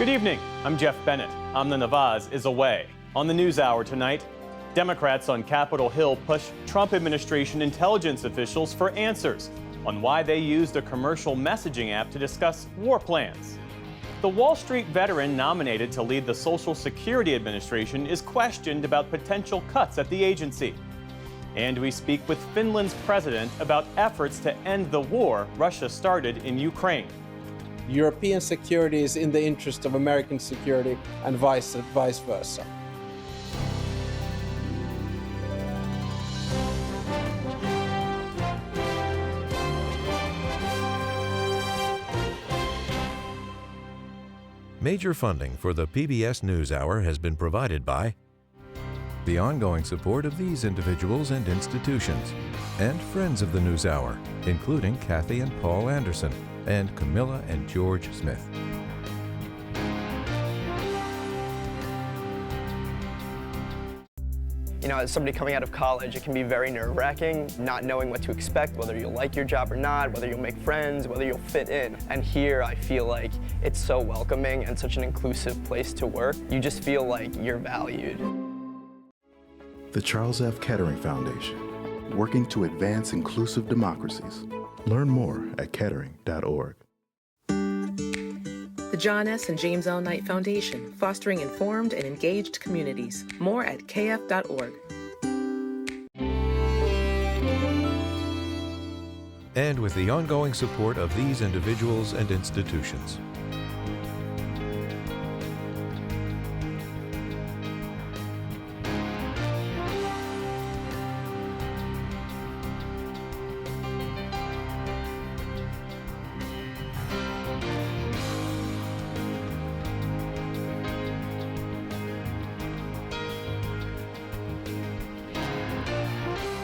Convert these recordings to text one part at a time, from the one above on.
Good evening. I'm Jeff Bennett. Amna Nawaz is away. On the NewsHour tonight, Democrats on Capitol Hill push Trump administration intelligence officials for answers on why they used a commercial messaging app to discuss war plans. The Wall Street veteran nominated to lead the Social Security Administration is questioned about potential cuts at the agency. And we speak with Finland's president about efforts to end the war Russia started in Ukraine. European security is in the interest of American security and vice versa. Major funding for the PBS NewsHour has been provided by the ongoing support of these individuals and institutions, and friends of the NewsHour, including Kathy and Paul Anderson, and Camilla and George Smith. You know, as somebody coming out of college, it can be very nerve-wracking, not knowing what to expect, whether you'll like your job or not, whether you'll make friends, whether you'll fit in. And here, I feel like it's so welcoming and such an inclusive place to work. You just feel like you're valued. The Charles F. Kettering Foundation, working to advance inclusive democracies. Learn more at kettering.org. The John S. and James L. Knight Foundation, fostering informed and engaged communities. More at kf.org. And with the ongoing support of these individuals and institutions.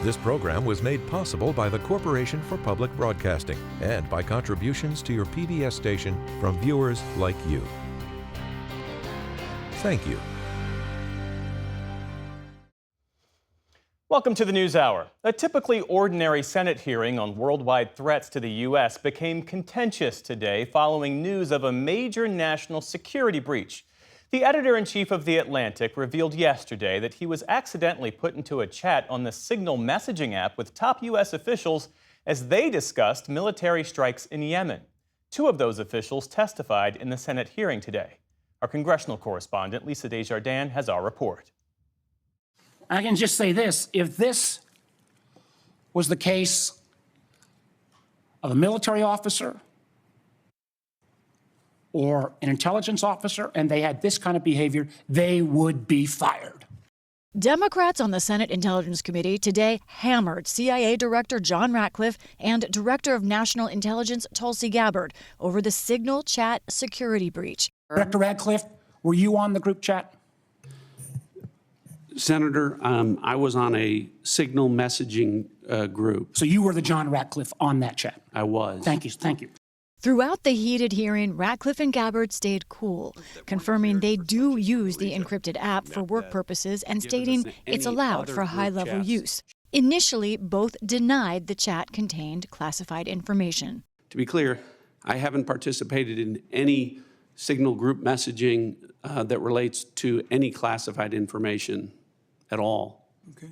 This program was made possible by the Corporation for Public Broadcasting and by contributions to your PBS station from viewers like you. Thank you. Welcome to the NewsHour. A typically ordinary Senate hearing on worldwide threats to the U.S. became contentious today following news of a major national security breach. The editor-in-chief of The Atlantic revealed yesterday that he was accidentally put into a chat on the Signal messaging app with top U.S. officials as they discussed military strikes in Yemen. Two of those officials testified in the Senate hearing today. Our congressional correspondent, Lisa Desjardins, has our report. I can just say this. If this was the case of a military officer or an intelligence officer, and they had this kind of behavior, they would be fired. Democrats on the Senate Intelligence Committee today hammered CIA Director John Ratcliffe and Director of National Intelligence Tulsi Gabbard over the Signal chat security breach. Director Ratcliffe, were you on the group chat? Senator, I was on a Signal messaging group. So you were the John Ratcliffe on that chat? I was. Thank you, thank you. Throughout the heated hearing, Ratcliffe and Gabbard stayed cool, confirming they do use the encrypted app for work purposes and stating it's allowed for high-level use. Initially, both denied the chat contained classified information. To be clear, I haven't participated in any Signal group messaging that relates to any classified information at all. Okay.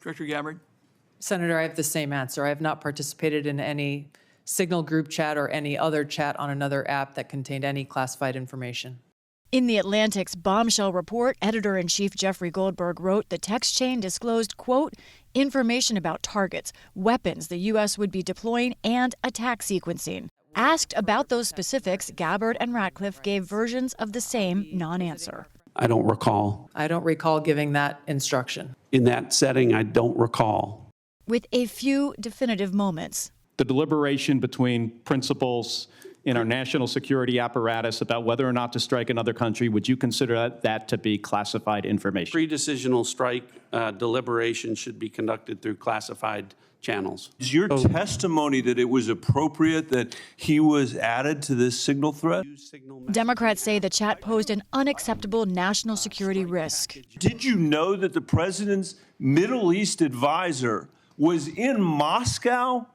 Director Gabbard? Senator, I have the same answer. I have not participated in any Signal group chat or any other chat on another app that contained any classified information. In The Atlantic's bombshell report, editor-in-chief Jeffrey Goldberg wrote the text chain disclosed, quote, information about targets, weapons the U.S. would be deploying, and attack sequencing. Asked about those specifics, Gabbard and Ratcliffe gave versions of the same non-answer. I don't recall. I don't recall giving that instruction. In that setting, I don't recall. With a few definitive moments. The deliberation between principals in our national security apparatus about whether or not to strike another country, would you consider that to be classified information? Pre-decisional strike deliberation should be conducted through classified channels. Is your testimony that it was appropriate that he was added to this Signal threat? Democrats say the chat posed an unacceptable national security risk. Did you know that the president's Middle East advisor was in Moscow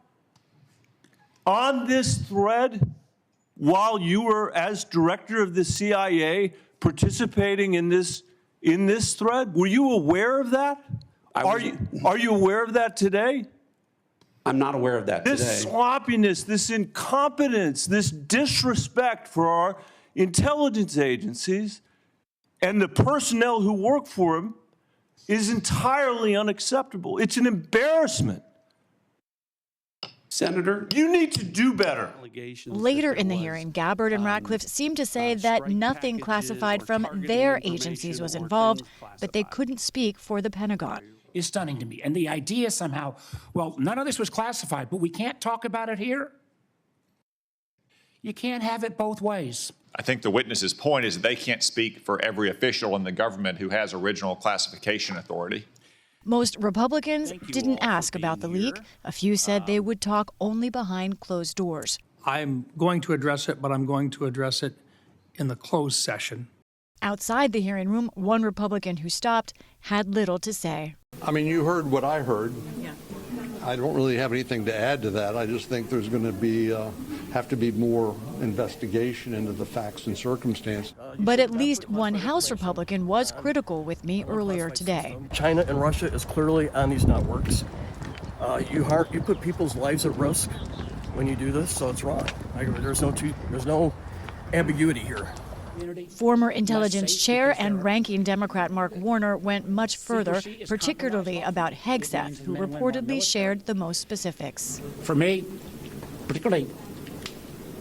on this thread while you were, as director of the CIA, participating in this thread? Were you aware of that? Are you aware of that today? I'm not aware of that today. This sloppiness, this incompetence, this disrespect for our intelligence agencies and the personnel who work for them is entirely unacceptable. It's an embarrassment. Senator, you need to do better. Later in the hearing, Gabbard and Ratcliffe seemed to say that nothing classified from their agencies was involved, but they couldn't speak for the Pentagon. Is stunning to me. And the idea somehow, well, none of this was classified, but we can't talk about it here. You can't have it both ways. I think the witness's point is that they can't speak for every official in the government who has original classification authority. Most Republicans didn't ask about the leak. A few said they would talk only behind closed doors. I'm going to address it, but I'm going to address it in the closed session. Outside the hearing room, one Republican who stopped had little to say. I mean, you heard what I heard. Yeah. I don't really have anything to add to that. I just think there's going to be have to be more investigation into the facts and circumstances. But at least one House Republican was critical with me earlier today. China and Russia is clearly on these networks. You put people's lives at risk when you do this, so it's wrong. There's no ambiguity here. Former intelligence chair and ranking Democrat Mark Warner went much further, particularly about Hegseth, who reportedly shared the most specifics. For me, particularly,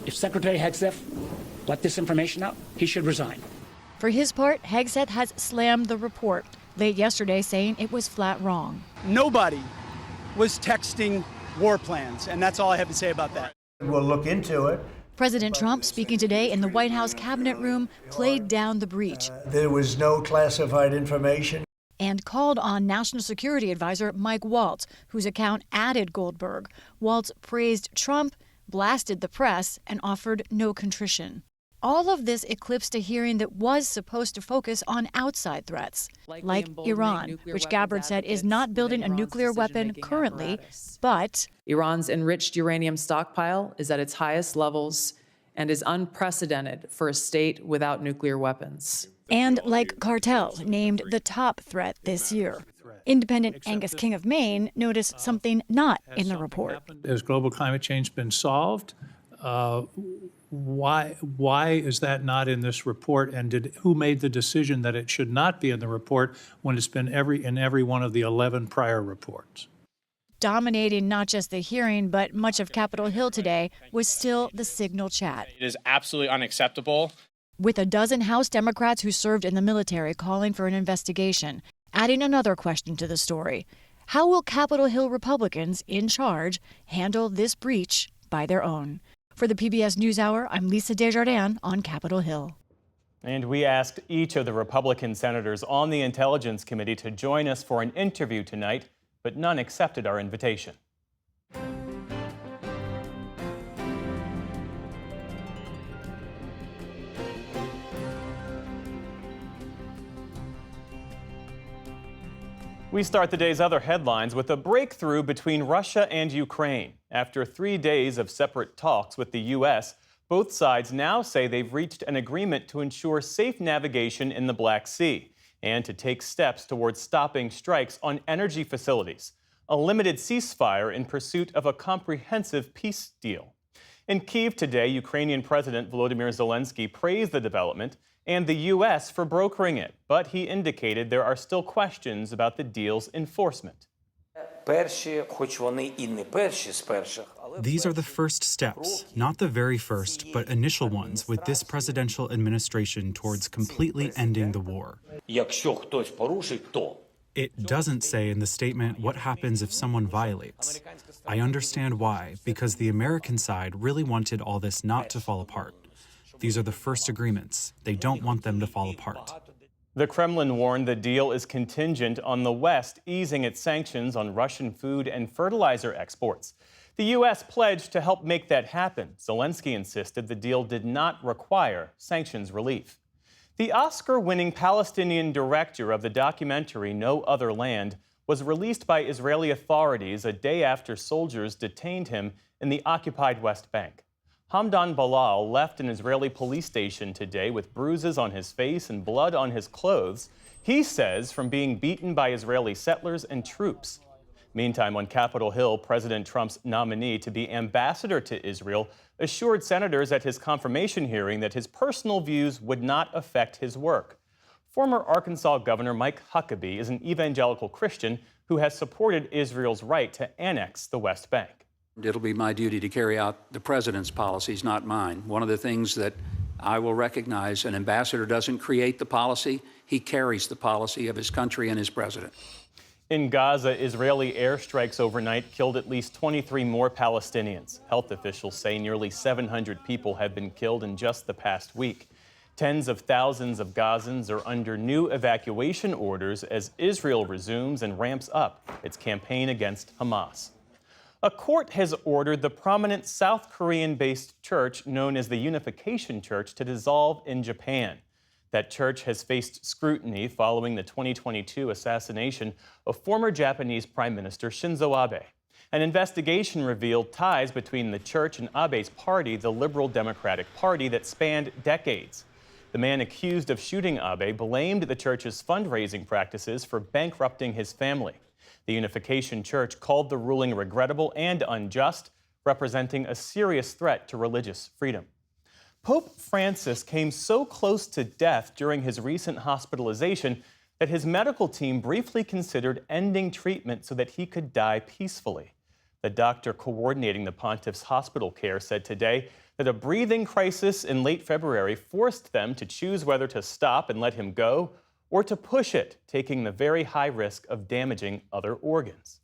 if Secretary Hegseth let this information out, he should resign. For his part, Hegseth has slammed the report, late yesterday saying it was flat wrong. Nobody was texting war plans, and that's all I have to say about that. We'll look into it. President Trump, speaking today in the White House Cabinet Room, played down the breach. There was no classified information. And called on National Security Advisor Mike Waltz, whose account added Goldberg. Waltz praised Trump, blasted the press, and offered no contrition. All of this eclipsed a hearing that was supposed to focus on outside threats, like Iran, which Gabbard said is not building a nuclear weapon currently, but Iran's enriched uranium stockpile is at its highest levels and is unprecedented for a state without nuclear weapons. And like cartels, named the top threat this year. Independent Angus King of Maine noticed something not in the report. Has global climate change been solved? Why is that not in this report? And who made the decision that it should not be in the report when it's been in every one of the 11 prior reports? Dominating not just the hearing, but much of Capitol Hill today was still the Signal chat. It is absolutely unacceptable. With a dozen House Democrats who served in the military calling for an investigation, adding another question to the story. How will Capitol Hill Republicans in charge handle this breach by their own? For the PBS NewsHour, I'm Lisa Desjardins on Capitol Hill. And we asked each of the Republican senators on the Intelligence Committee to join us for an interview tonight, but none accepted our invitation. We start the day's other headlines with a breakthrough between Russia and Ukraine. After 3 days of separate talks with the U.S., both sides now say they've reached an agreement to ensure safe navigation in the Black Sea and to take steps towards stopping strikes on energy facilities, a limited ceasefire in pursuit of a comprehensive peace deal. In Kyiv today, Ukrainian President Volodymyr Zelensky praised the development and the U.S. for brokering it, but he indicated there are still questions about the deal's enforcement. These are the first steps, not the very first, but initial ones with this presidential administration towards completely ending the war. It doesn't say in the statement what happens if someone violates. I understand why, because the American side really wanted all this not to fall apart. These are the first agreements. They don't want them to fall apart. The Kremlin warned the deal is contingent on the West easing its sanctions on Russian food and fertilizer exports. The U.S. pledged to help make that happen. Zelensky insisted the deal did not require sanctions relief. The Oscar-winning Palestinian director of the documentary No Other Land was released by Israeli authorities a day after soldiers detained him in the occupied West Bank. Hamdan Balal left an Israeli police station today with bruises on his face and blood on his clothes, he says from being beaten by Israeli settlers and troops. Meantime, on Capitol Hill, President Trump's nominee to be ambassador to Israel assured senators at his confirmation hearing that his personal views would not affect his work. Former Arkansas Governor Mike Huckabee is an evangelical Christian who has supported Israel's right to annex the West Bank. It'll be my duty to carry out the president's policies, not mine. One of the things that I will recognize, an ambassador doesn't create the policy, he carries the policy of his country and his president. In Gaza, Israeli airstrikes overnight killed at least 23 more Palestinians. Health officials say nearly 700 people have been killed in just the past week. Tens of thousands of Gazans are under new evacuation orders as Israel resumes and ramps up its campaign against Hamas. A court has ordered the prominent South Korean-based church known as the Unification Church to dissolve in Japan. That church has faced scrutiny following the 2022 assassination of former Japanese Prime Minister Shinzo Abe. An investigation revealed ties between the church and Abe's party, the Liberal Democratic Party, that spanned decades. The man accused of shooting Abe blamed the church's fundraising practices for bankrupting his family. The Unification Church called the ruling regrettable and unjust, representing a serious threat to religious freedom. Pope Francis came so close to death during his recent hospitalization that his medical team briefly considered ending treatment so that he could die peacefully. The doctor coordinating the pontiff's hospital care said today that a breathing crisis in late February forced them to choose whether to stop and let him go or to push it, taking the very high risk of damaging other organs.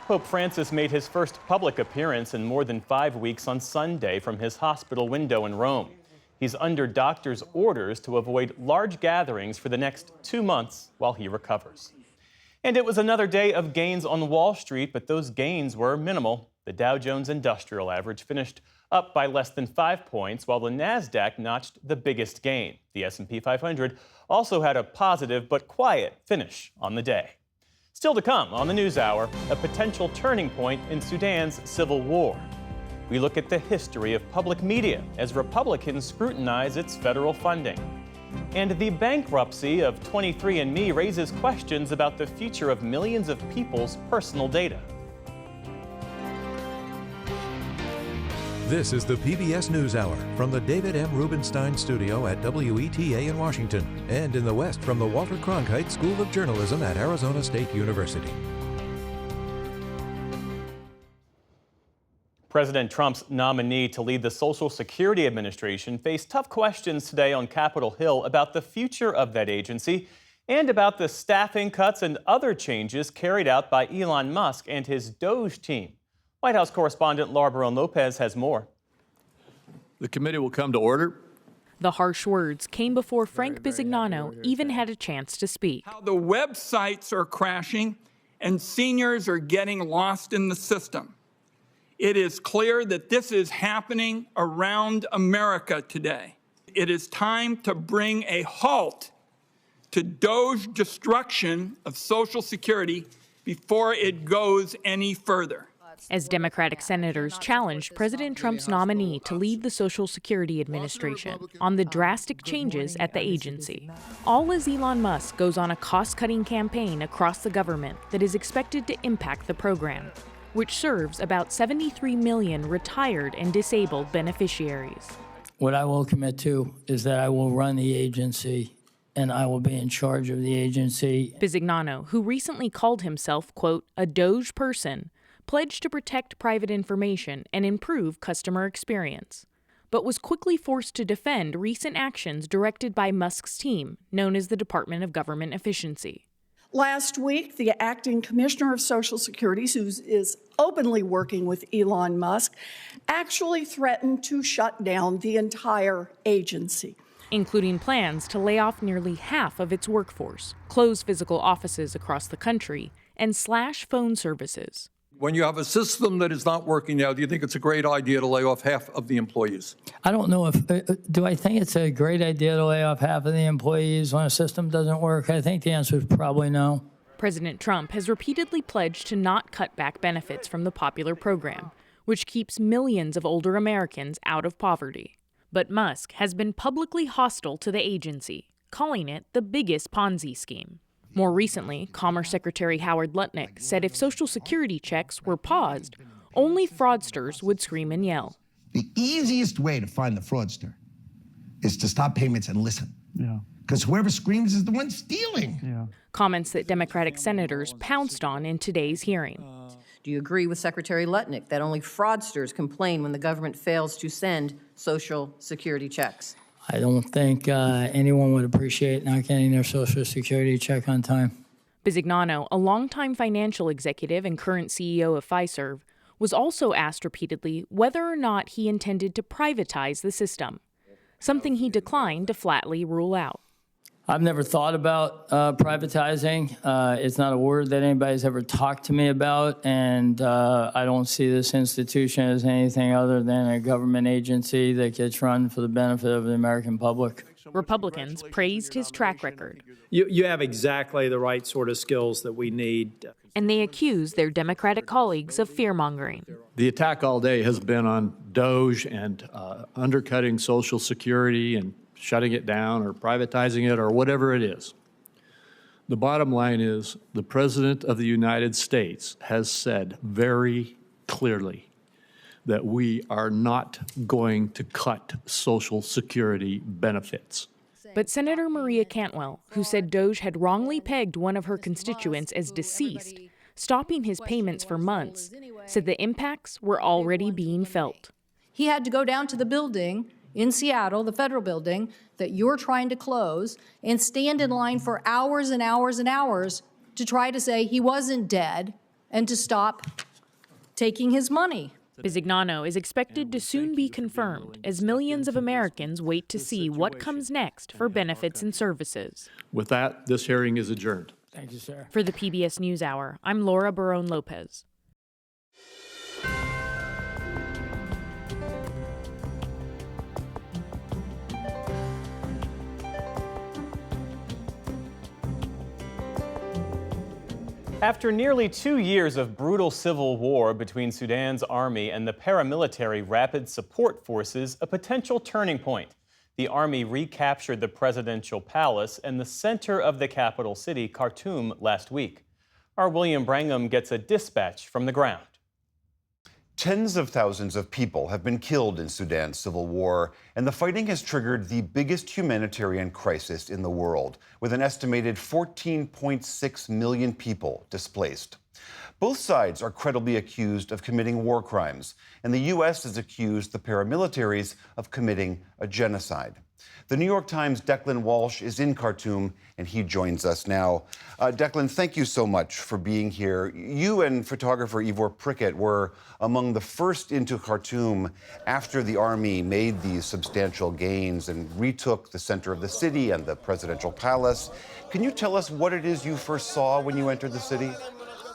Pope Francis made his first public appearance in more than 5 weeks on Sunday from his hospital window in Rome. He's under doctors' orders to avoid large gatherings for the next 2 months while he recovers. And it was another day of gains on Wall Street, but those gains were minimal. The Dow Jones Industrial Average finished up by less than 5 points, while the Nasdaq notched the biggest gain. The S&P 500 also had a positive but quiet finish on the day. Still to come on the NewsHour, a potential turning point in Sudan's civil war. We look at the history of public media as Republicans scrutinize its federal funding. And the bankruptcy of 23andMe raises questions about the future of millions of people's personal data. This is the PBS NewsHour from the David M. Rubenstein Studio at WETA in Washington, and in the West from the Walter Cronkite School of Journalism at Arizona State University. President Trump's nominee to lead the Social Security Administration faced tough questions today on Capitol Hill about the future of that agency and about the staffing cuts and other changes carried out by Elon Musk and his Doge team. White House correspondent Laura Barron-Lopez has more. The committee will come to order. The harsh words came before Frank Bisignano even had a chance to speak. How the websites are crashing and seniors are getting lost in the system. It is clear that this is happening around America today. It is time to bring a halt to Doge destruction of Social Security before it goes any further. As Democratic senators challenged President Trump's nominee to lead the Social Security Administration on the drastic changes at the agency. All as Elon Musk goes on a cost-cutting campaign across the government that is expected to impact the program, which serves about 73 million retired and disabled beneficiaries. What I will commit to is that I will run the agency and I will be in charge of the agency. Bisignano, who recently called himself, quote, a Doge person, pledged to protect private information and improve customer experience, but was quickly forced to defend recent actions directed by Musk's team, known as the Department of Government Efficiency. Last week, the acting commissioner of Social Security, who is openly working with Elon Musk, actually threatened to shut down the entire agency, including plans to lay off nearly half of its workforce, close physical offices across the country, and slash phone services. When you have a system that is not working now, do you think it's a great idea to lay off half of the employees? I don't know if, do I think it's a great idea to lay off half of the employees when a system doesn't work? I think the answer is probably no. President Trump has repeatedly pledged to not cut back benefits from the popular program, which keeps millions of older Americans out of poverty. But Musk has been publicly hostile to the agency, calling it the biggest Ponzi scheme. More recently, Commerce Secretary Howard Lutnick said if Social Security checks were paused, only fraudsters would scream and yell. The easiest way to find the fraudster is to stop payments and listen. Yeah. Because whoever screams is the one stealing. Yeah. Comments that Democratic senators pounced on in today's hearing. Do you agree with Secretary Lutnick that only fraudsters complain when the government fails to send Social Security checks? I don't think anyone would appreciate not getting their Social Security check on time. Bisignano, a longtime financial executive and current CEO of Fiserv, was also asked repeatedly whether or not he intended to privatize the system, something he declined to flatly rule out. I've never thought about privatizing. It's not a word that anybody's ever talked to me about, and I don't see this institution as anything other than a government agency that gets run for the benefit of the American public. Republicans praised his track record. You have exactly the right sort of skills that we need. And they accused their Democratic colleagues of fear-mongering. The attack all day has been on DOGE and undercutting Social Security and shutting it down or privatizing it or whatever it is. The bottom line is the President of the United States has said very clearly that we are not going to cut Social Security benefits. But Senator Maria Cantwell, who said DOGE had wrongly pegged one of her constituents as deceased, stopping his payments for months, said the impacts were already being felt. He had to go down to the building in Seattle, the federal building, that you're trying to close, and stand in line for hours and hours and hours to try to say he wasn't dead and to stop taking his money. Bisignano is expected to soon be confirmed as millions of Americans wait to see what comes next for benefits and services. With that, this hearing is adjourned. Thank you, sir. For the PBS NewsHour, I'm Laura Barone-Lopez. After nearly 2 years of brutal civil war between Sudan's army and the paramilitary Rapid Support Forces, a potential turning point. The army recaptured the presidential palace and the center of the capital city, Khartoum, last week. Our William Brangham gets a dispatch from the ground. Tens of thousands of people have been killed in Sudan's civil war, and the fighting has triggered the biggest humanitarian crisis in the world, with an estimated 14.6 million people displaced. Both sides are credibly accused of committing war crimes, and the U.S. has accused the paramilitaries of committing a genocide. The New York Times' Declan Walsh is in Khartoum, and he joins us now. Declan, thank you so much for being here. You and photographer Ivor Prickett were among the first into Khartoum after the army made these substantial gains and retook the center of the city and the presidential palace. Can you tell us what it is you first saw when you entered the city?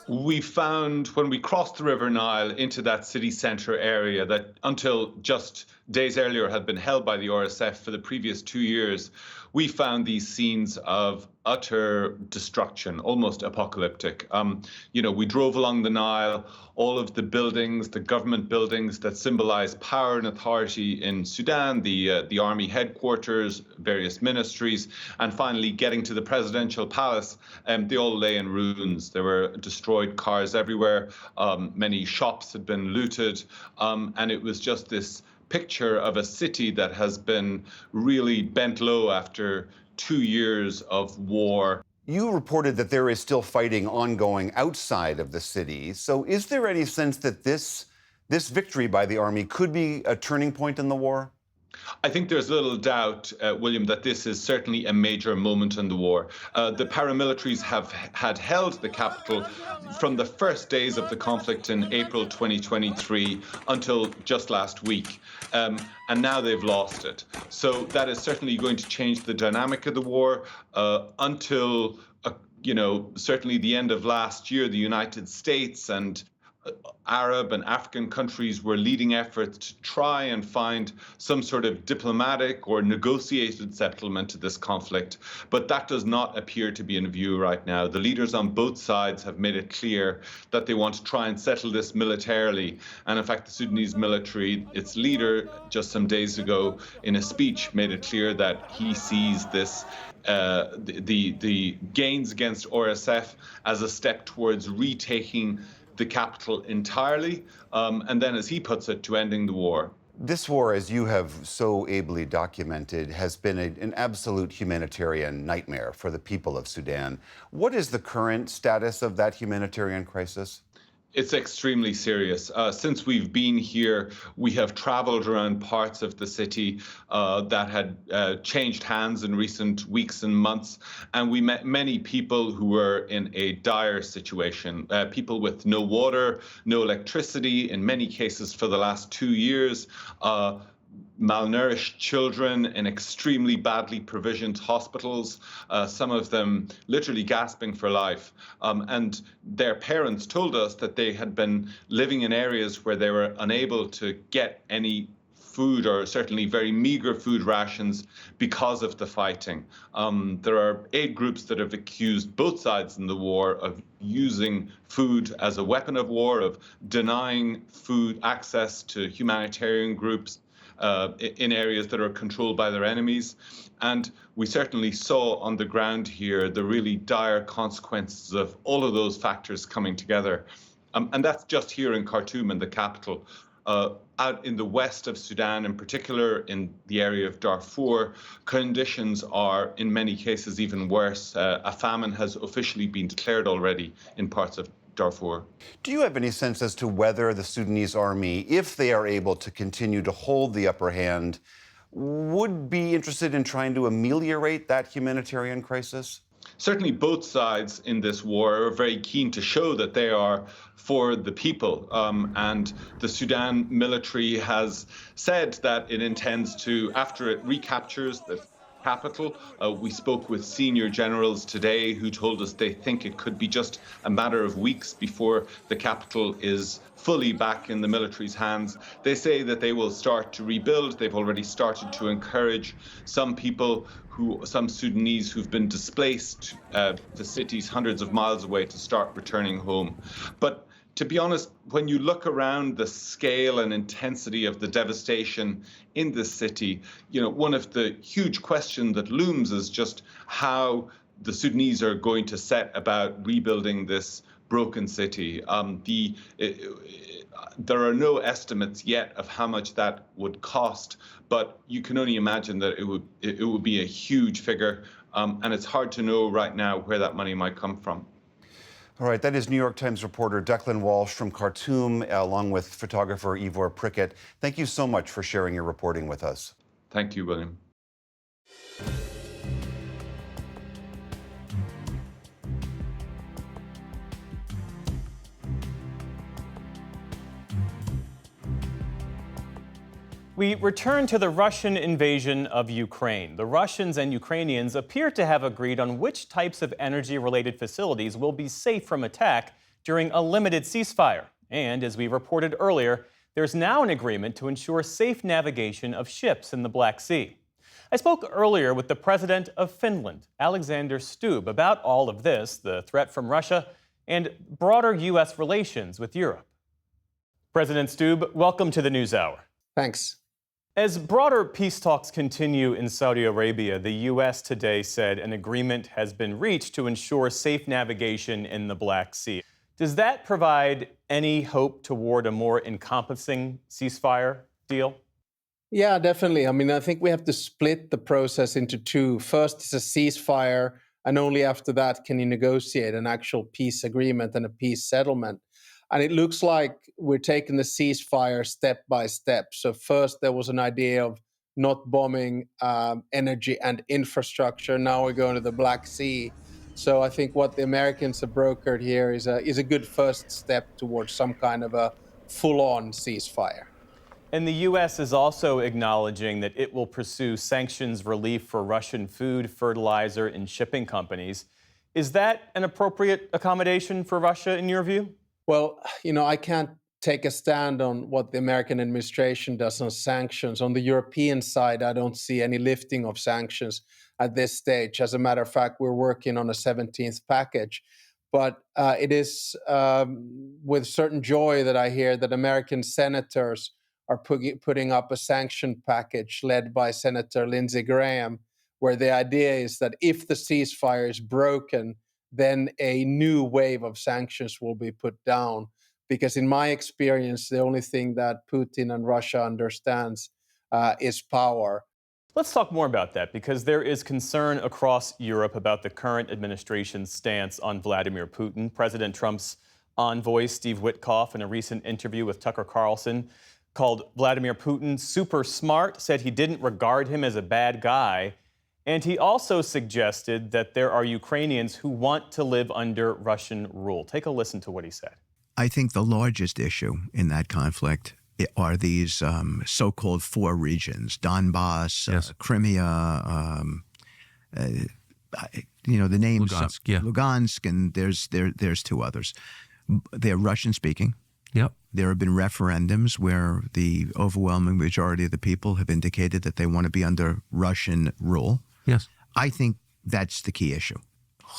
We found when we crossed the River Nile into that city centre area that until just days earlier had been held by the RSF for the previous 2 years, we found these scenes of utter destruction, almost apocalyptic. We drove along the Nile, all of the buildings, the government buildings that symbolize power and authority in Sudan, the army headquarters, various ministries, and finally getting to the presidential palace, they all lay in ruins. There were destroyed cars everywhere. Many shops had been looted, and it was just this picture of a city that has been really bent low after 2 years of war. You reported that there is still fighting ongoing outside of the city. So is there any sense that this victory by the army could be a turning point in the war? I think there's little doubt, William, that this is certainly a major moment in the war. The paramilitaries had held the capital from the first days of the conflict in April 2023 until just last week. And now they've lost it. So that is certainly going to change the dynamic of the war until, certainly the end of last year, the United States and Arab and African countries were leading efforts to try and find some sort of diplomatic or negotiated settlement to this conflict. But that does not appear to be in view right now. The leaders on both sides have made it clear that they want to try and settle this militarily. And in fact, the Sudanese military, its leader, just some days ago in a speech, made it clear that he sees this the gains against RSF as a step towards retaking the capital entirely, and then, as he puts it, to ending the war. This war, as you have so ably documented, has been an absolute humanitarian nightmare for the people of Sudan. What is the current status of that humanitarian crisis? It's extremely serious. Since we've been here, we have traveled around parts of the city that had changed hands in recent weeks and months, and we met many people who were in a dire situation. People with no water, no electricity, in many cases for the last 2 years. Malnourished children in extremely badly provisioned hospitals, some of them literally gasping for life. And their parents told us that they had been living in areas where they were unable to get any food, or certainly very meager food rations, because of the fighting. There are aid groups that have accused both sides in the war of using food as a weapon of war, of denying food access to humanitarian groups in areas that are controlled by their enemies. And we certainly saw on the ground here the really dire consequences of all of those factors coming together. And that's just here in Khartoum, in the capital. Out in the west of Sudan, in particular in the area of Darfur, conditions are in many cases even worse. A famine has officially been declared already in parts of Darfur. Do you have any sense as to whether the Sudanese army, if they are able to continue to hold the upper hand, would be interested in trying to ameliorate that humanitarian crisis? Certainly both sides in this war are very keen to show that they are for the people. And the Sudan military has said that it intends to, after it recaptures the capital. We spoke with senior generals today who told us they think it could be just a matter of weeks before the capital is fully back in the military's hands. They say that they will start to rebuild. They've already started to encourage some people, some Sudanese who've been displaced to cities hundreds of miles away, to start returning home. But to be honest, when you look around the scale and intensity of the devastation in this city, one of the huge questions that looms is just how the Sudanese are going to set about rebuilding this broken city. There are no estimates yet of how much that would cost, but you can only imagine that it would be a huge figure, and it's hard to know right now where that money might come from. All right, that is New York Times reporter Declan Walsh from Khartoum, along with photographer Ivor Prickett. Thank you so much for sharing your reporting with us. Thank you, William. We return to the Russian invasion of Ukraine. The Russians and Ukrainians appear to have agreed on which types of energy-related facilities will be safe from attack during a limited ceasefire. And as we reported earlier, there's now an agreement to ensure safe navigation of ships in the Black Sea. I spoke earlier with the president of Finland, Alexander Stubb, about all of this, the threat from Russia, and broader U.S. relations with Europe. President Stubb, welcome to the NewsHour. Thanks. As broader peace talks continue in Saudi Arabia, the U.S. today said an agreement has been reached to ensure safe navigation in the Black Sea. Does that provide any hope toward a more encompassing ceasefire deal? Yeah, definitely. I mean, I think we have to split the process into two. First is a ceasefire, and only after that can you negotiate an actual peace agreement and a peace settlement. And it looks like we're taking the ceasefire step by step. So first there was an idea of not bombing energy and infrastructure. Now we're going to the Black Sea. So I think what the Americans have brokered here is a good first step towards some kind of a full-on ceasefire. And the U.S. is also acknowledging that it will pursue sanctions relief for Russian food, fertilizer, and shipping companies. Is that an appropriate accommodation for Russia in your view? Well, I can't take a stand on what the American administration does on sanctions. On the European side, I don't see any lifting of sanctions at this stage. As a matter of fact, we're working on a 17th package. But it is with certain joy that I hear that American senators are putting up a sanction package led by Senator Lindsey Graham, where the idea is that if the ceasefire is broken, then a new wave of sanctions will be put down. Because in my experience, the only thing that Putin and Russia understands is power. Let's talk more about that, because there is concern across Europe about the current administration's stance on Vladimir Putin. President Trump's envoy, Steve Witkoff, in a recent interview with Tucker Carlson, called Vladimir Putin super smart, said he didn't regard him as a bad guy. And he also suggested that there are Ukrainians who want to live under Russian rule. Take a listen to what he said. I think the largest issue in that conflict are these so-called four regions: Donbass, Yes. Crimea, the names Lugansk, yeah. Lugansk, and there's two others. They're Russian-speaking. Yep. There have been referendums where the overwhelming majority of the people have indicated that they want to be under Russian rule. Yes. I think that's the key issue.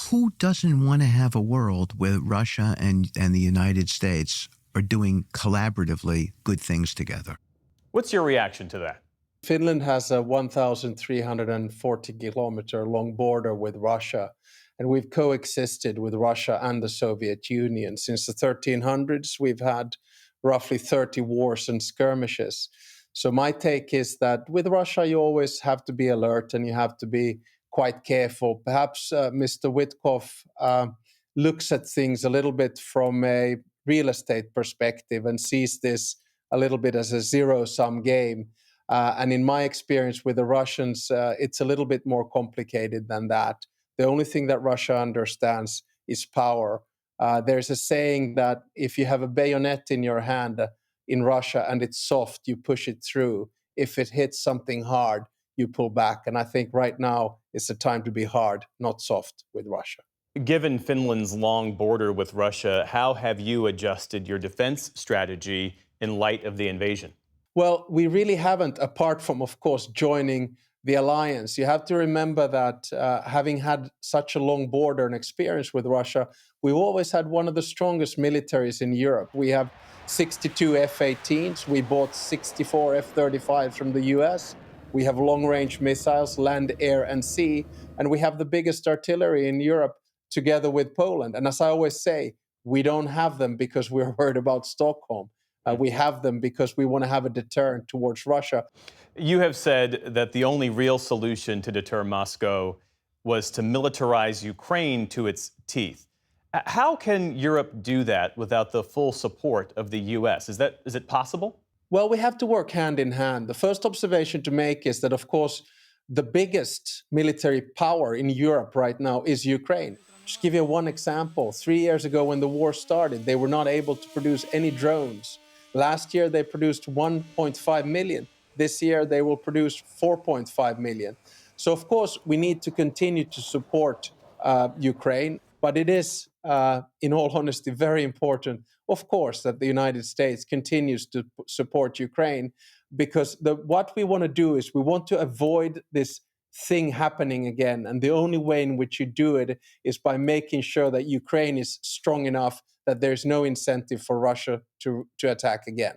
Who doesn't want to have a world where Russia and the United States are doing collaboratively good things together? What's your reaction to that? Finland has a 1,340-kilometer long border with Russia, and we've coexisted with Russia and the Soviet Union. Since the 1300s, we've had roughly 30 wars and skirmishes. So my take is that with Russia, you always have to be alert and you have to be quite careful. Perhaps Mr. Witkoff looks at things a little bit from a real estate perspective and sees this a little bit as a zero-sum game. And in my experience with the Russians, it's a little bit more complicated than that. The only thing that Russia understands is power. There's a saying that if you have a bayonet in your hand in Russia and it's soft, you push it through. If it hits something hard, you pull back. And I think right now is the time to be hard, not soft with Russia. Given Finland's long border with Russia, how have you adjusted your defense strategy in light of the invasion? Well, we really haven't, apart from, of course, joining the alliance. You have to remember that having had such a long border and experience with Russia, we've always had one of the strongest militaries in Europe. We have 62 F-18s. We bought 64 F-35s from the US. We have long-range missiles, land, air, and sea. And we have the biggest artillery in Europe together with Poland. And as I always say, we don't have them because we're worried about Stockholm. We have them because we want to have a deterrent towards Russia. You have said that the only real solution to deter Moscow was to militarize Ukraine to its teeth. How can Europe do that without the full support of the U.S.? Is it possible? Well, we have to work hand in hand. The first observation to make is that, of course, the biggest military power in Europe right now is Ukraine. Just give you one example. 3 years ago when the war started, they were not able to produce any drones. Last year, they produced 1.5 million. This year, they will produce 4.5 million. So, of course, we need to continue to support Ukraine. But it is, in all honesty, very important, of course, that the United States continues to support Ukraine, because what we want to do is we want to avoid this thing happening again. And the only way in which you do it is by making sure that Ukraine is strong enough that there's no incentive for Russia to attack again.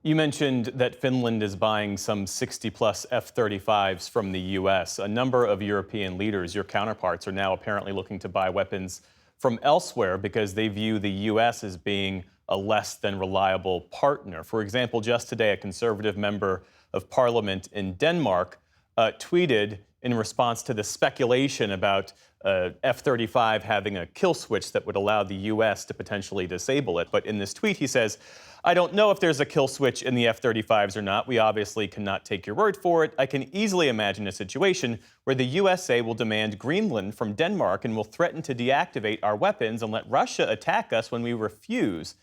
You mentioned that Finland is buying some 60-plus F-35s from the U.S. A number of European leaders, your counterparts, are now apparently looking to buy weapons from elsewhere because they view the U.S. as being a less than reliable partner. For example, just today, a conservative member of parliament in Denmark tweeted in response to the speculation about F-35 having a kill switch that would allow the U.S. to potentially disable it. But in this tweet, he says, "I don't know if there's a kill switch in the F-35s or not. We obviously cannot take your word for it. I can easily imagine a situation where the USA will demand Greenland from Denmark and will threaten to deactivate our weapons and let Russia attack us when we refuse.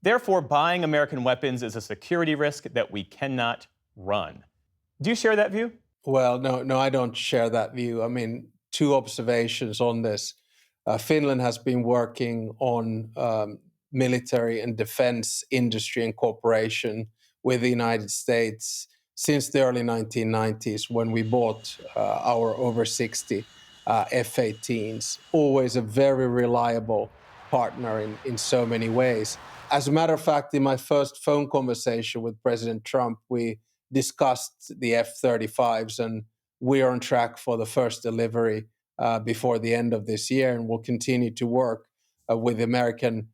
Therefore, buying American weapons is a security risk that we cannot run." Do you share that view? Well, no, I don't share that view. I mean, two observations on this. Finland has been working on military and defense industry and cooperation with the United States since the early 1990s when we bought our over 60 F-18s. Always a very reliable partner in so many ways. As a matter of fact, in my first phone conversation with President Trump, we discussed the F-35s, and we're on track for the first delivery before the end of this year, and we'll continue to work with the American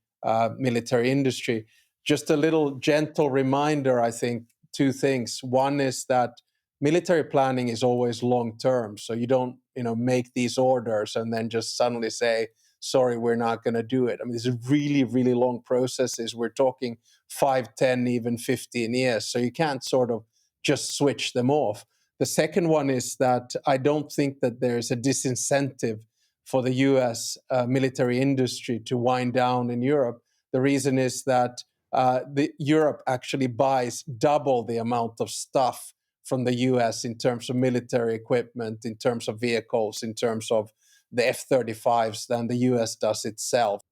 military industry. Just a little gentle reminder, I think, two things. One is that military planning is always long-term, so you don't make these orders and then just suddenly say, sorry, we're not going to do it. I mean, these are really, really long processes. We're talking 5, 10, even 15 years, so you can't sort of just switch them off. The second one is that I don't think that there's a disincentive for the US military industry to wind down in Europe. The reason is that Europe actually buys double the amount of stuff from the US in terms of military equipment, in terms of vehicles, in terms of the F-35s than the US does itself.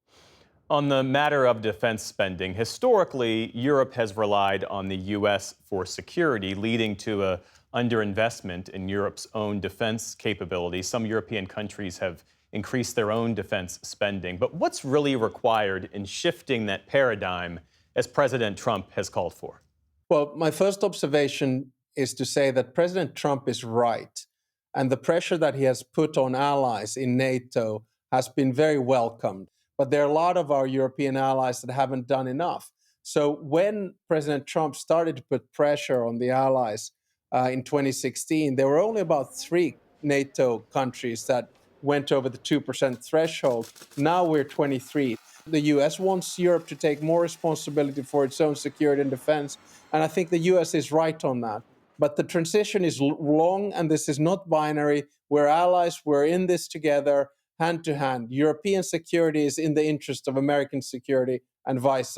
On the matter of defense spending, historically, Europe has relied on the U.S. for security, leading to a underinvestment in Europe's own defense capabilities. Some European countries have increased their own defense spending. But what's really required in shifting that paradigm, as President Trump has called for? Well, my first observation is to say that President Trump is right. And the pressure that he has put on allies in NATO has been very welcomed. But there are a lot of our European allies that haven't done enough. So when President Trump started to put pressure on the allies in 2016, there were only about 3 NATO countries that went over the 2% threshold. Now we're 23. The US wants Europe to take more responsibility for its own security and defense, and I think the US is right on that. But the transition is long, and this is not binary. We're allies, we're in this together, hand to hand. European security is in the interest of American security and vice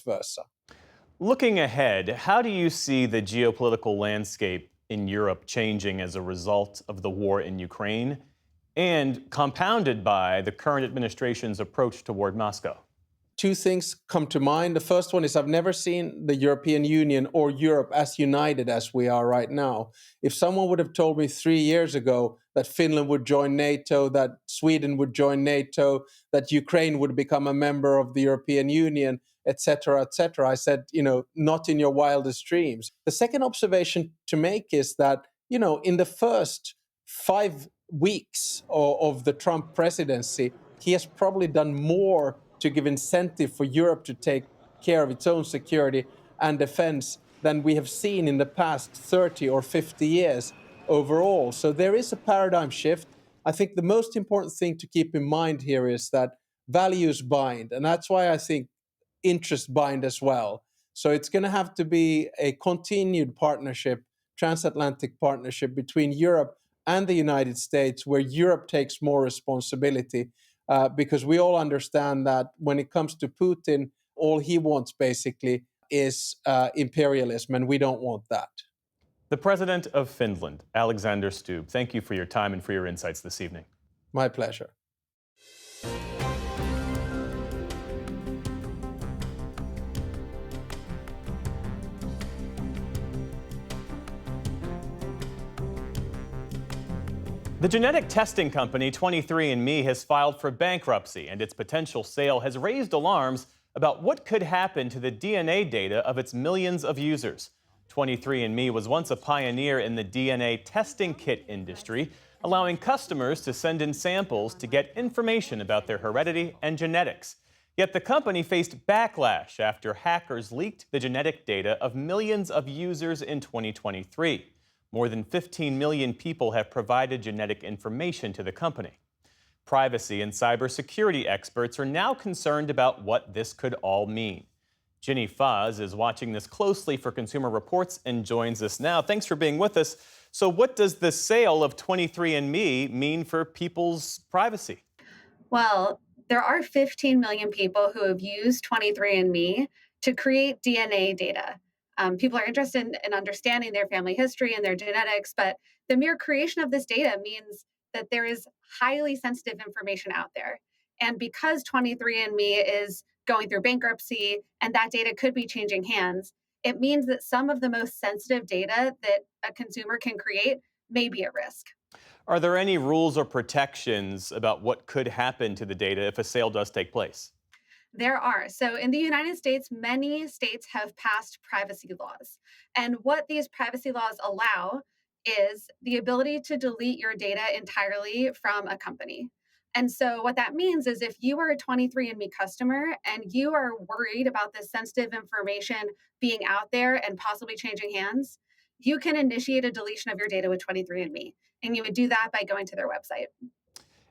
versa. Looking ahead, how do you see the geopolitical landscape in Europe changing as a result of the war in Ukraine and compounded by the current administration's approach toward Moscow? 2 things come to mind. The first one is I've never seen the European Union or Europe as united as we are right now. If someone would have told me 3 years ago that Finland would join NATO, that Sweden would join NATO, that Ukraine would become a member of the European Union, etc., I said, not in your wildest dreams. The second observation to make is that, in the first 5 weeks of the Trump presidency, he has probably done more to give incentive for Europe to take care of its own security and defense than we have seen in the past 30 or 50 years overall. So there is a paradigm shift. I think the most important thing to keep in mind here is that values bind, and that's why I think interests bind as well. So it's going to have to be a continued partnership, transatlantic partnership between Europe and the United States, where Europe takes more responsibility. Because we all understand that when it comes to Putin, all he wants basically is imperialism, and we don't want that. The President of Finland, Alexander Stubb, thank you for your time and for your insights this evening. My pleasure. The genetic testing company 23andMe has filed for bankruptcy, and its potential sale has raised alarms about what could happen to the DNA data of its millions of users. 23andMe was once a pioneer in the DNA testing kit industry, allowing customers to send in samples to get information about their heredity and genetics. Yet the company faced backlash after hackers leaked the genetic data of millions of users in 2023. More than 15 million people have provided genetic information to the company. Privacy and cybersecurity experts are now concerned about what this could all mean. Ginny Faz is watching this closely for Consumer Reports and joins us now. Thanks for being with us. So what does the sale of 23andMe mean for people's privacy? Well, there are 15 million people who have used 23andMe to create DNA data. People are interested in understanding their family history and their genetics, but the mere creation of this data means that there is highly sensitive information out there. And because 23andMe is going through bankruptcy, and that data could be changing hands, it means that some of the most sensitive data that a consumer can create may be at risk. Are there any rules or protections about what could happen to the data if a sale does take place? There are. So in the United States, many states have passed privacy laws. And what these privacy laws allow is the ability to delete your data entirely from a company. And so what that means is if you are a 23andMe customer and you are worried about this sensitive information being out there and possibly changing hands, you can initiate a deletion of your data with 23andMe. And you would do that by going to their website.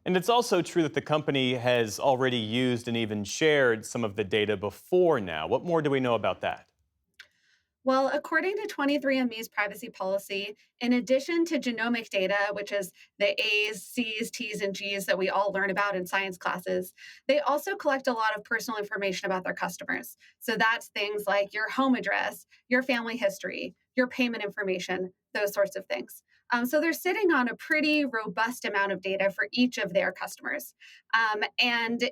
And it's also true that the company has already used and even shared some of the data before now. What more do we know about that? Well, according to 23andMe's privacy policy, in addition to genomic data, which is the A's, C's, T's, and G's that we all learn about in science classes, they also collect a lot of personal information about their customers. So that's things like your home address, your family history, your payment information, those sorts of things. So they're sitting on a pretty robust amount of data for each of their customers. And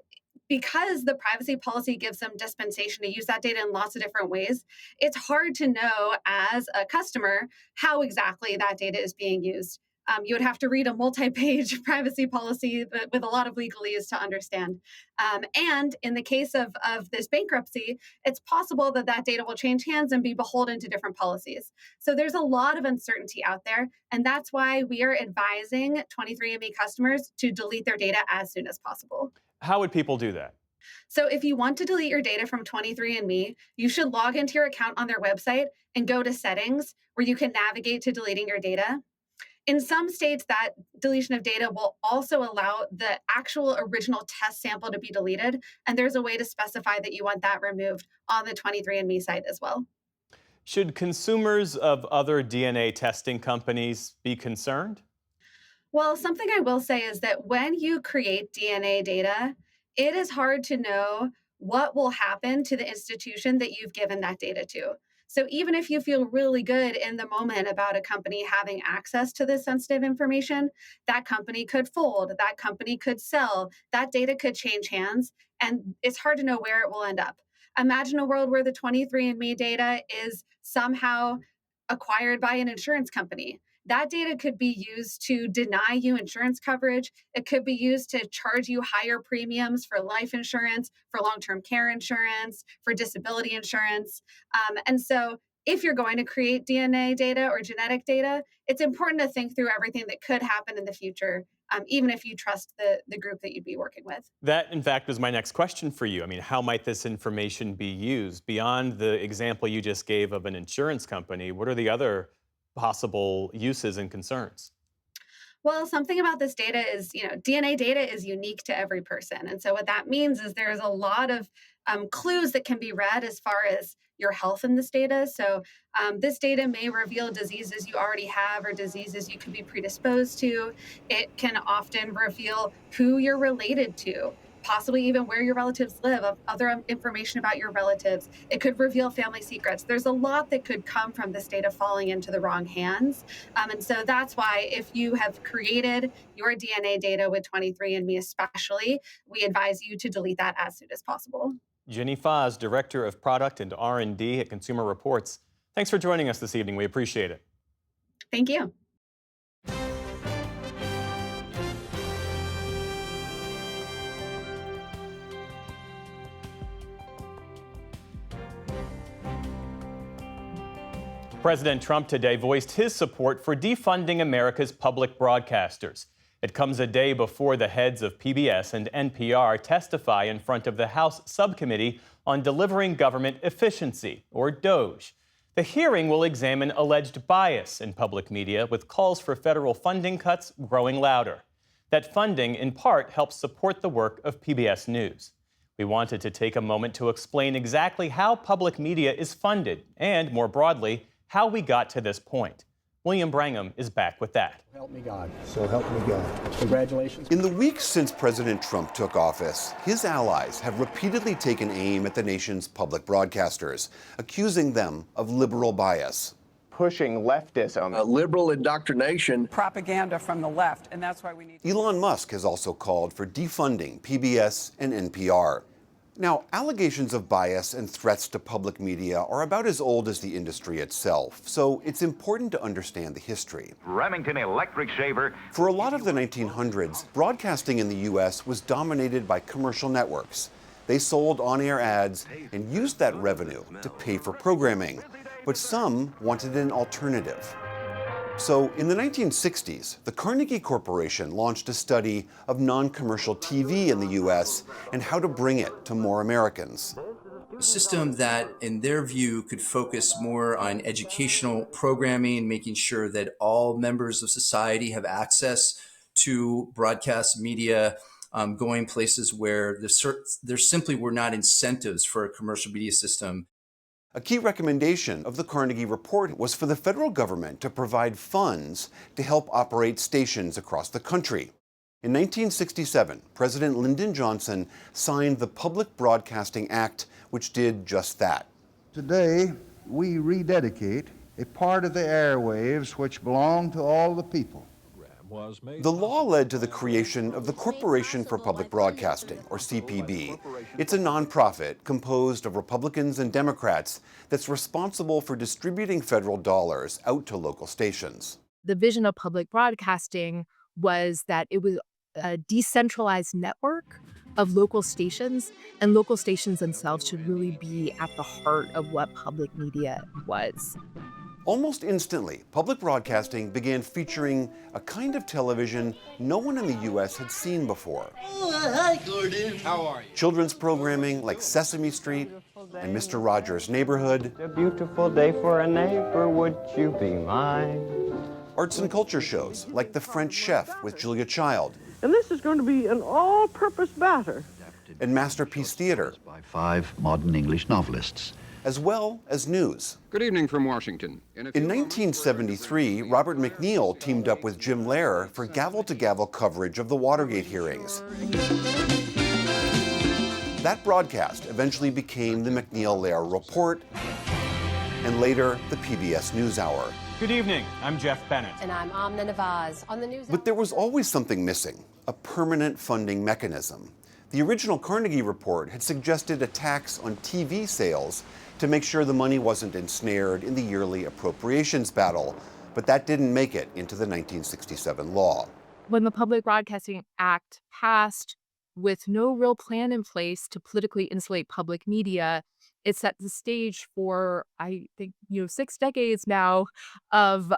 because the privacy policy gives them dispensation to use that data in lots of different ways, it's hard to know as a customer how exactly that data is being used. You would have to read a multi-page privacy policy with a lot of legalese to understand. And in the case of this bankruptcy, it's possible that that data will change hands and be beholden to different policies. So there's a lot of uncertainty out there. And that's why we are advising 23andMe customers to delete their data as soon as possible. How would people do that? So if you want to delete your data from 23andMe, you should log into your account on their website and go to settings where you can navigate to deleting your data. In some states, that deletion of data will also allow the actual original test sample to be deleted. And there's a way to specify that you want that removed on the 23andMe site as well. Should consumers of other DNA testing companies be concerned? Well, something I will say is that when you create DNA data, it is hard to know what will happen to the institution that you've given that data to. So even if you feel really good in the moment about a company having access to this sensitive information, that company could fold, that company could sell, that data could change hands, and it's hard to know where it will end up. Imagine a world where the 23andMe data is somehow acquired by an insurance company. That data could be used to deny you insurance coverage. It could be used to charge you higher premiums for life insurance, for long-term care insurance, for disability insurance. And so if you're going to create DNA data or genetic data, it's important to think through everything that could happen in the future, even if you trust the group that you'd be working with. That, in fact, was my next question for you. I mean, how might this information be used? Beyond the example you just gave of an insurance company, what are the other possible uses and concerns? Well, something about this data is, DNA data is unique to every person. And so what that means is there's a lot of clues that can be read as far as your health in this data. So this data may reveal diseases you already have or diseases you could be predisposed to. It can often reveal who you're related to, possibly even where your relatives live, other information about your relatives. It could reveal family secrets. There's a lot that could come from this data falling into the wrong hands. And so that's why if you have created your DNA data with 23andMe especially, we advise you to delete that as soon as possible. Ginny Foz, Director of Product and R&D at Consumer Reports. Thanks for joining us this evening. We appreciate it. Thank you. President Trump today voiced his support for defunding America's public broadcasters. It comes a day before the heads of PBS and NPR testify in front of the House Subcommittee on Delivering Government Efficiency, or DOGE. The hearing will examine alleged bias in public media, with calls for federal funding cuts growing louder. That funding, in part, helps support the work of PBS News. We wanted to take a moment to explain exactly how public media is funded and, more broadly, how we got to this point. William Brangham is back with that. Help me God. So help me God. Congratulations. In the weeks since President Trump took office, his allies have repeatedly taken aim at the nation's public broadcasters, accusing them of liberal bias. Pushing leftism. Liberal indoctrination. Propaganda from the left, and that's why we need... Elon Musk has also called for defunding PBS and NPR. Now, allegations of bias and threats to public media are about as old as the industry itself, so it's important to understand the history. Remington Electric Shaver. For a lot of the 1900s, broadcasting in the U.S. was dominated by commercial networks. They sold on-air ads and used that revenue to pay for programming, but some wanted an alternative. So in the 1960s, the Carnegie Corporation launched a study of non-commercial TV in the U.S. and how to bring it to more Americans. A system that, in their view, could focus more on educational programming, making sure that all members of society have access to broadcast media, going places where there simply were not incentives for a commercial media system. A key recommendation of the Carnegie Report was for the federal government to provide funds to help operate stations across the country. In 1967, President Lyndon Johnson signed the Public Broadcasting Act, which did just that. Today, we rededicate a part of the airwaves which belong to all the people. The law led to the creation of the Corporation for Public Broadcasting, or CPB. It's a nonprofit composed of Republicans and Democrats that's responsible for distributing federal dollars out to local stations. The vision of public broadcasting was that it was a decentralized network of local stations, and local stations themselves should really be at the heart of what public media was. Almost instantly, public broadcasting began featuring a kind of television no one in the U.S. had seen before. Oh, hi, Gordon. How are you? Children's programming like Sesame Street and Mr. Rogers' Neighborhood. It's a beautiful day for a neighbor, would you be mine? Arts and culture shows like The French Chef with Julia Child. And this is going to be an all-purpose batter. And Masterpiece Theater. By 5 modern English novelists. As well as news. Good evening from Washington. In 1973, Robert McNeil teamed up with Jim Lehrer for gavel-to-gavel coverage of the Watergate hearings. That broadcast eventually became the McNeil-Lehrer Report, and later the PBS NewsHour. Good evening, I'm Jeff Bennett. And I'm Amna Nawaz. On the news. But there was always something missing, a permanent funding mechanism. The original Carnegie Report had suggested a tax on TV sales to make sure the money wasn't ensnared in the yearly appropriations battle, but that didn't make it into the 1967 law. When the Public Broadcasting Act passed with no real plan in place to politically insulate public media, it set the stage for, I think, 6 decades now of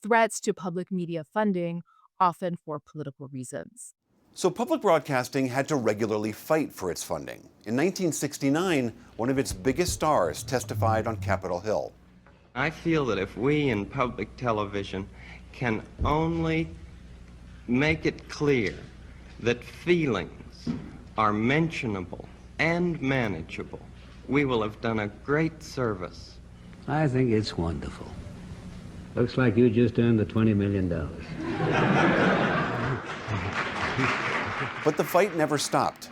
threats to public media funding, often for political reasons. So public broadcasting had to regularly fight for its funding. In 1969, one of its biggest stars testified on Capitol Hill. I feel that if we in public television can only make it clear that feelings are mentionable and manageable, we will have done a great service. I think it's wonderful. Looks like you just earned the $20 million. But the fight never stopped.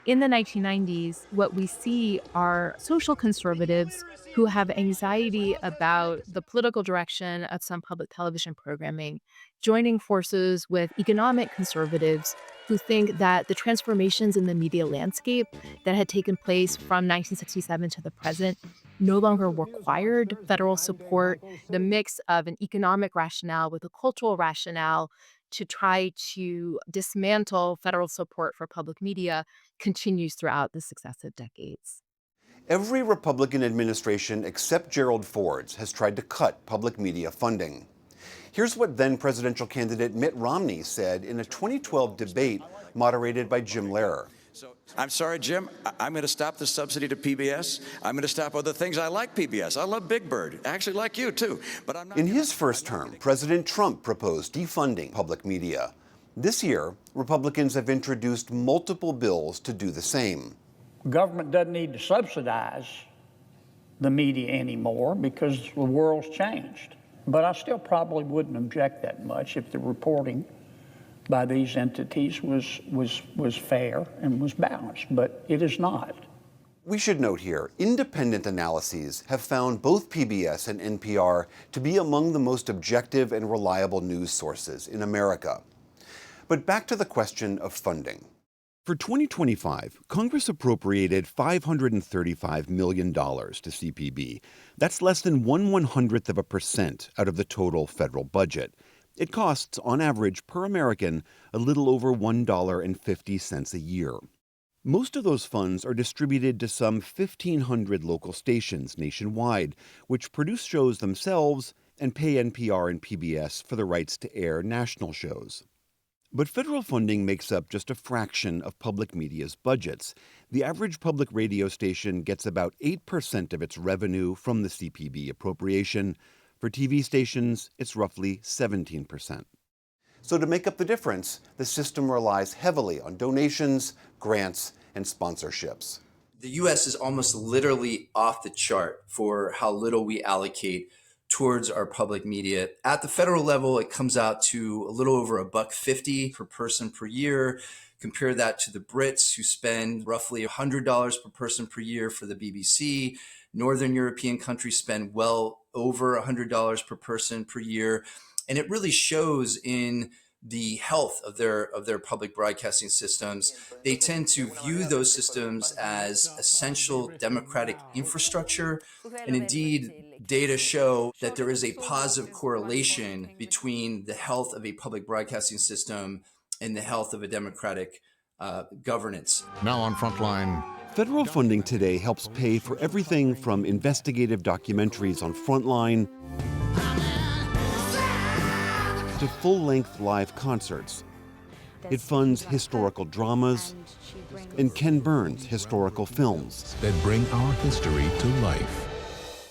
In the 1990s, what we see are social conservatives who have anxiety about the political direction of some public television programming, joining forces with economic conservatives who think that the transformations in the media landscape that had taken place from 1967 to the present no longer required federal support. The mix of an economic rationale with a cultural rationale to try to dismantle federal support for public media continues throughout the successive decades. Every Republican administration except Gerald Ford's has tried to cut public media funding. Here's what then presidential candidate Mitt Romney said in a 2012 debate moderated by Jim Lehrer. I'm sorry, Jim, I'm going to stop the subsidy to PBS. I'm going to stop other things. I like PBS. I love Big Bird. I actually like you, too. But I'm not. In his first term, President Trump proposed defunding public media. This year, Republicans have introduced multiple bills to do the same. Government doesn't need to subsidize the media anymore because the world's changed. But I still probably wouldn't object that much if the reporting by these entities was fair and was balanced, but it is not. We should note here, independent analyses have found both PBS and NPR to be among the most objective and reliable news sources in America. But back to the question of funding. For 2025, Congress appropriated $535 million to CPB. That's less than 1/100% out of the total federal budget. It costs, on average, per American, a little over $1.50 a year. Most of those funds are distributed to some 1,500 local stations nationwide, which produce shows themselves and pay NPR and PBS for the rights to air national shows. But federal funding makes up just a fraction of public media's budgets. The average public radio station gets about 8% of its revenue from the CPB appropriation. For TV stations, it's roughly 17%. So to make up the difference, the system relies heavily on donations, grants, and sponsorships. The U.S. is almost literally off the chart for how little we allocate towards our public media. At the federal level, it comes out to a little over $1.50 per person per year. Compare that to the Brits, who spend roughly $100 per person per year for the BBC. Northern European countries spend well over $100 per person per year. And it really shows in the health of their public broadcasting systems. They tend to view those systems as essential democratic infrastructure. And indeed, data show that there is a positive correlation between the health of a public broadcasting system and the health of a democratic governance. Now on Frontline. Federal funding today helps pay for everything from investigative documentaries on Frontline to full-length live concerts. It funds historical dramas and Ken Burns' historical films that bring our history to life.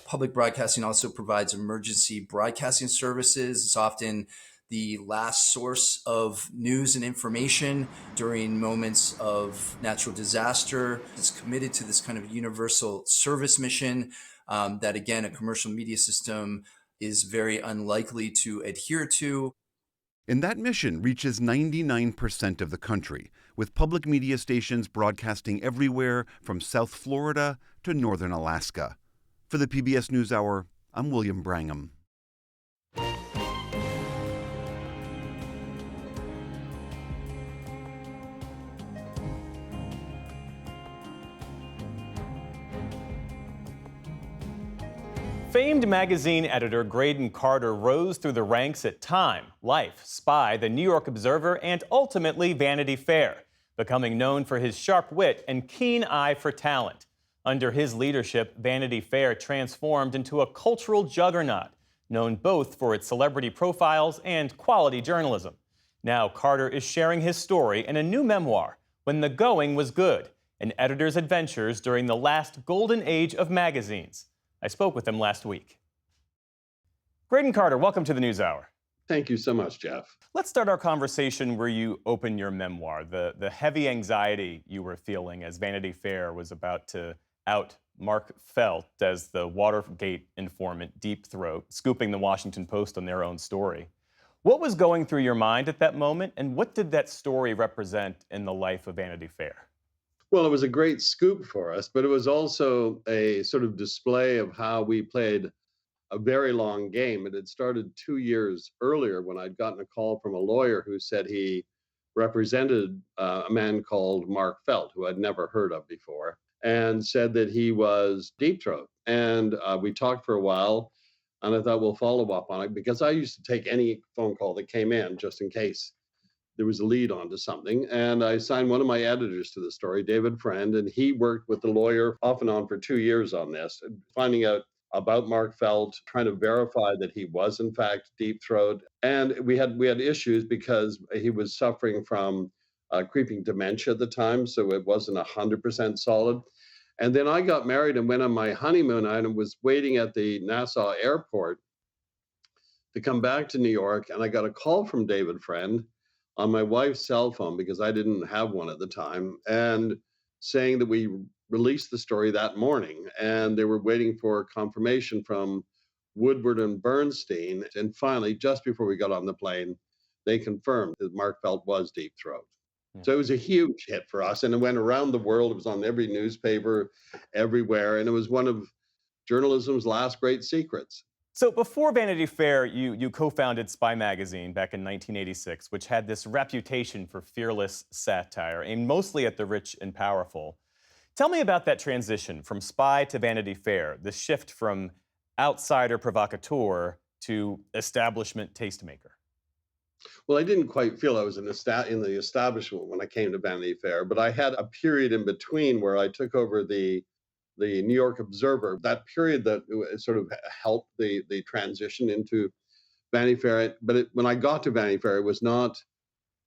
Public broadcasting also provides emergency broadcasting services. It's often the last source of news and information during moments of natural disaster. It's committed to this kind of universal service mission that, again, a commercial media system is very unlikely to adhere to. And that mission reaches 99% of the country, with public media stations broadcasting everywhere from South Florida to northern Alaska. For the PBS NewsHour, I'm William Brangham. Famed magazine editor Graydon Carter rose through the ranks at Time, Life, Spy, The New York Observer, and ultimately Vanity Fair, becoming known for his sharp wit and keen eye for talent. Under his leadership, Vanity Fair transformed into a cultural juggernaut, known both for its celebrity profiles and quality journalism. Now Carter is sharing his story in a new memoir, When the Going Was Good, an editor's adventures during the last golden age of magazines. I spoke with him last week. Graydon Carter, welcome to the NewsHour. Thank you so much, Jeff. Let's start our conversation where you open your memoir, the heavy anxiety you were feeling as Vanity Fair was about to out Mark Felt as the Watergate informant Deep Throat, scooping the Washington Post on their own story. What was going through your mind at that moment, and what did that story represent in the life of Vanity Fair? Well, it was a great scoop for us, but it was also a sort of display of how we played a very long game. It had started 2 years earlier when I'd gotten a call from a lawyer who said he represented a man called Mark Felt, who I'd never heard of before, and said that he was Deep Throat. And we talked for a while, and I thought we'll follow up on it, because I used to take any phone call that came in just in case there was a lead onto something. And I signed one of my editors to the story, David Friend, and he worked with the lawyer off and on for 2 years on this, finding out about Mark Felt, trying to verify that he was in fact Deep Throat. And we had issues because he was suffering from creeping dementia at the time, so it wasn't 100% solid. And then I got married and went on my honeymoon and was waiting at the Nassau airport to come back to New York. And I got a call from David Friend on my wife's cell phone, because I didn't have one at the time, and saying that we released the story that morning. And they were waiting for confirmation from Woodward and Bernstein. And finally, just before we got on the plane, they confirmed that Mark Felt was Deep Throat. So it was a huge hit for us, and it went around the world. It was on every newspaper, everywhere, and it was one of journalism's last great secrets. So before Vanity Fair, you co-founded Spy Magazine back in 1986, which had this reputation for fearless satire aimed mostly at the rich and powerful. Tell me about that transition from Spy to Vanity Fair, the shift from outsider provocateur to establishment tastemaker. Well, I didn't quite feel I was in the establishment when I came to Vanity Fair, but I had a period in between where I took over the New York Observer. That period that sort of helped the transition into Vanity Fair. But when I got to Vanity Fair, it was not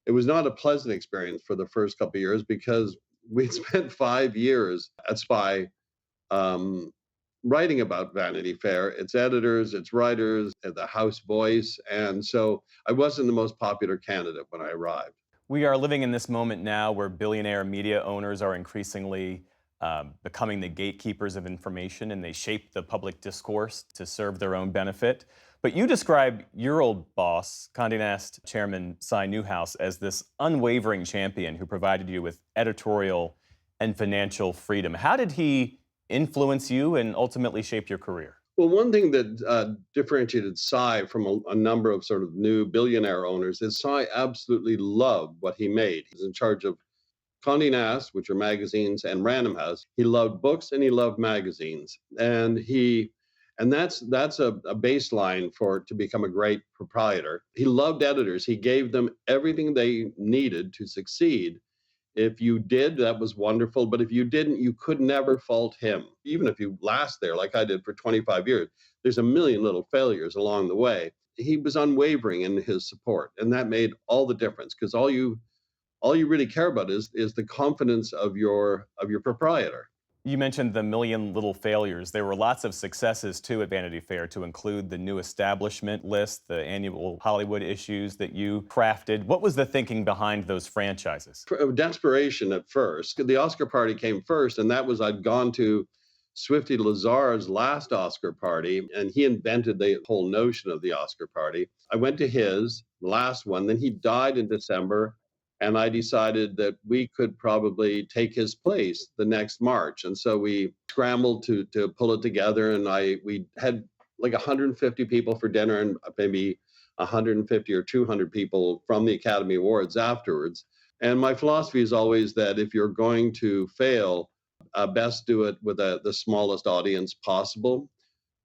a pleasant experience for the first couple of years because we'd spent 5 years at Spy writing about Vanity Fair, its editors, its writers, the House voice. And so I wasn't the most popular candidate when I arrived. We are living in this moment now where billionaire media owners are increasingly becoming the gatekeepers of information, and they shape the public discourse to serve their own benefit. But you describe your old boss, Condé Nast Chairman Cy Newhouse, as this unwavering champion who provided you with editorial and financial freedom. How did he influence you and ultimately shape your career? Well, one thing that differentiated Cy from a number of sort of new billionaire owners is Cy absolutely loved what he made. He's in charge of Condé Nast, which are magazines, and Random House. He loved books and he loved magazines, and that's a baseline to become a great proprietor. He loved editors. He gave them everything they needed to succeed. If you did, that was wonderful. But if you didn't, you could never fault him. Even if you last there, like I did for 25 years, there's a million little failures along the way. He was unwavering in his support, and that made all the difference because all you really care about is the confidence of your proprietor. You mentioned the million little failures. There were lots of successes, too, at Vanity Fair, to include the new establishment list, the annual Hollywood issues that you crafted. What was the thinking behind those franchises? Desperation at first. The Oscar party came first, and that was I'd gone to Swifty Lazar's last Oscar party, and he invented the whole notion of the Oscar party. I went to his last one, then he died in December. And I decided that we could probably take his place the next March. And so we scrambled to pull it together. And we had like 150 people for dinner and maybe 150 or 200 people from the Academy Awards afterwards. And my philosophy is always that if you're going to fail, best do it with the smallest audience possible.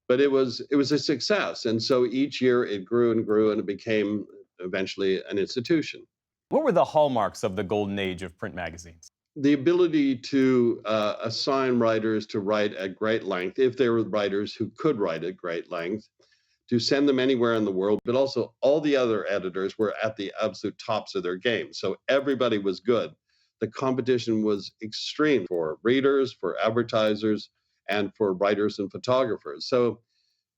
But it was a success. And so each year it grew and grew, and it became eventually an institution. What were the hallmarks of the golden age of print magazines? The ability to assign writers to write at great length, if they were writers who could write at great length, to send them anywhere in the world, but also all the other editors were at the absolute tops of their game. So everybody was good. The competition was extreme for readers, for advertisers, and for writers and photographers. So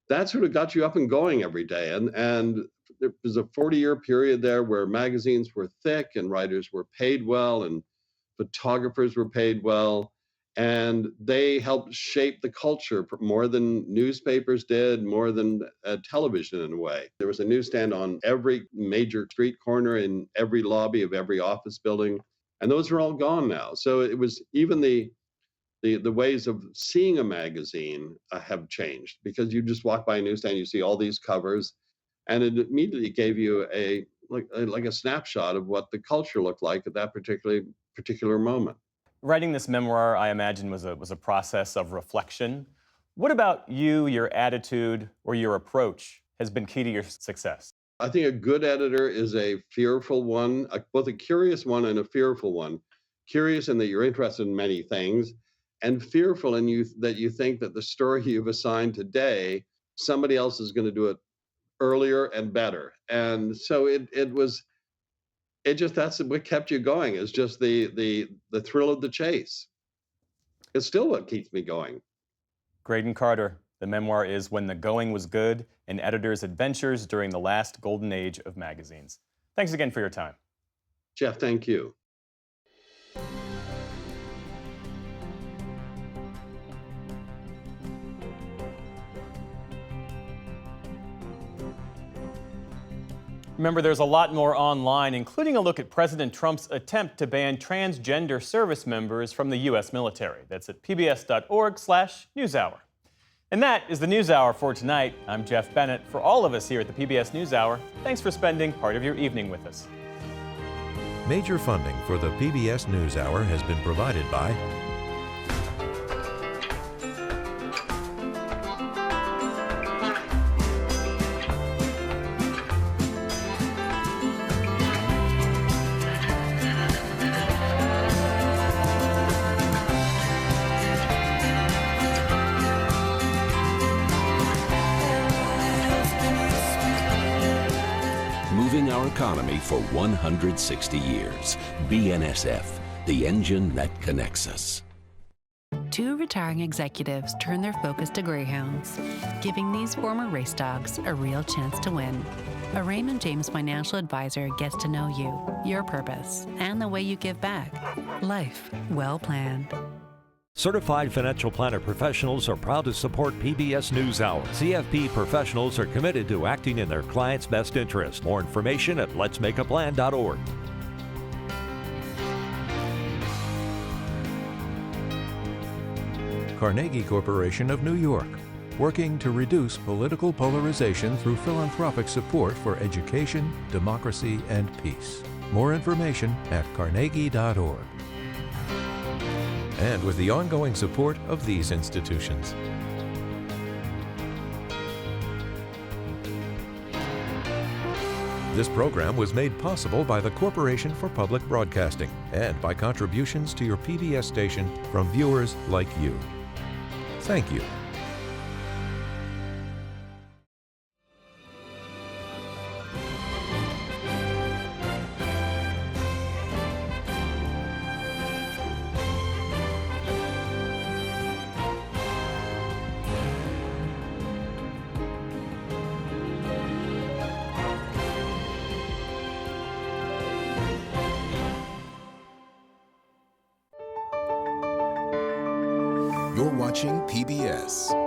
that sort of got you up and going every day. And there was a 40-year period there where magazines were thick and writers were paid well and photographers were paid well. And they helped shape the culture more than newspapers did, more than television in a way. There was a newsstand on every major street corner in every lobby of every office building. And those are all gone now. So it was even the ways of seeing a magazine have changed because you just walk by a newsstand, you see all these covers, and it immediately gave you like a snapshot of what the culture looked like at that particular moment. Writing this memoir, I imagine, was a process of reflection. What about you, your attitude, or your approach has been key to your success? I think a good editor is a fearful one, both a curious one and a fearful one. Curious in that you're interested in many things, and fearful in that you think that the story you've assigned today, somebody else is going to do it earlier and better. And so that's what kept you going, is just the thrill of the chase. It's still what keeps me going. Graydon Carter, the memoir is When the Going Was Good, an editor's adventures during the last golden age of magazines. Thanks again for your time. Jeff, thank you. Remember, there's a lot more online, including a look at President Trump's attempt to ban transgender service members from the U.S. military. That's at pbs.org/newshour. And that is the NewsHour for tonight. I'm Jeff Bennett. For all of us here at the PBS NewsHour, thanks for spending part of your evening with us. Major funding for the PBS NewsHour has been provided by moving our economy for 160 years. BNSF, the engine that connects us. Two retiring executives turn their focus to greyhounds, giving these former race dogs a real chance to win. A Raymond James financial advisor gets to know you, your purpose, and the way you give back. Life well planned. Certified financial planner professionals are proud to support PBS NewsHour. CFP professionals are committed to acting in their clients' best interest. More information at letsmakeaplan.org. Carnegie Corporation of New York, working to reduce political polarization through philanthropic support for education, democracy, and peace. More information at carnegie.org. And with the ongoing support of these institutions. This program was made possible by the Corporation for Public Broadcasting and by contributions to your PBS station from viewers like you. Thank you. You're watching PBS.